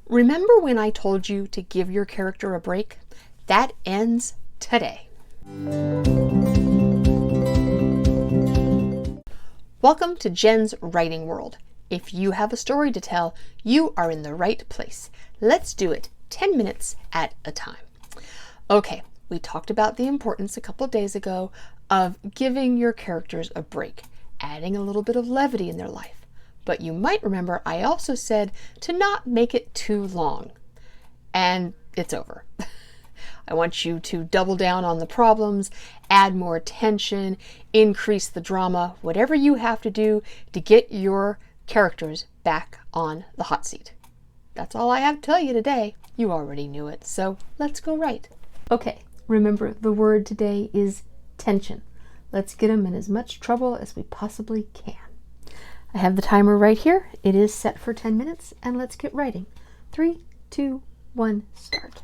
Remember when I told you to give your character a break? That ends today. Welcome to Jenn's writing world. If you have a story to tell, you are in the right place. Let's do it 10 minutes at a time. Okay, we talked about the importance a couple days ago of giving your characters a break, adding a little bit of levity in their life. But you might remember I also said to not make it too long. And it's over. I want you to double down on the problems, add more tension, increase the drama, whatever you have to do to get your characters back on the hot seat. That's all I have to tell you today. You already knew it, so let's go right. Okay, remember the word today is tension. Let's get them in as much trouble as we possibly can. I have the timer right here. It is set for 10 minutes, and let's get writing. 3, 2, 1, start.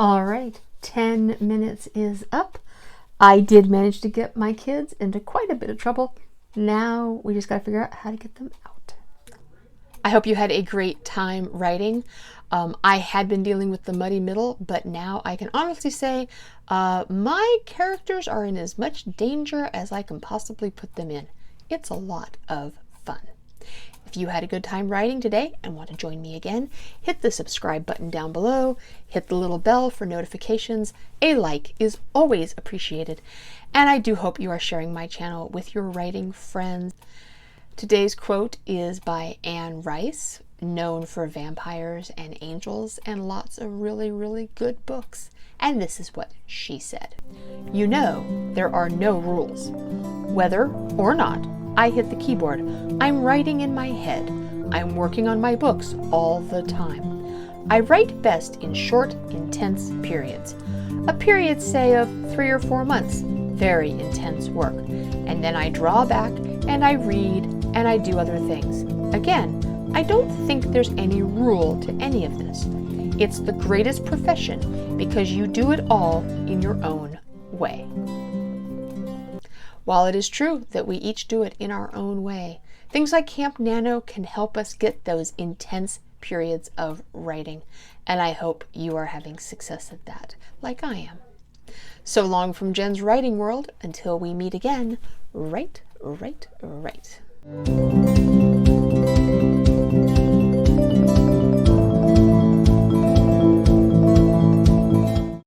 All right, 10 minutes is up. I did manage to get my kids into quite a bit of trouble. Now we just got to figure out how to get them out. I hope you had a great time writing. I had been dealing with the muddy middle, but now I can honestly say my characters are in as much danger as I can possibly put them in. It's a lot of fun. If you had a good time writing today and want to join me again, hit the subscribe button down below, hit the little bell for notifications. A like is always appreciated, and I do hope you are sharing my channel with your writing friends. Today's quote is by Anne Rice, known for vampires and angels and lots of really, really good books. And this is what she said. You know, there are no rules. Whether or not I hit the keyboard, I'm writing in my head. I'm working on my books all the time. I write best in short, intense periods. A period, say, of 3 or 4 months. Very intense work. And then I draw back and I read and I do other things. Again, I don't think there's any rule to any of this. It's the greatest profession because you do it all in your own way. While it is true that we each do it in our own way, things like Camp Nano can help us get those intense periods of writing, and I hope you are having success at that, like I am. So long from Jenn's writing world, until we meet again, write, write, write.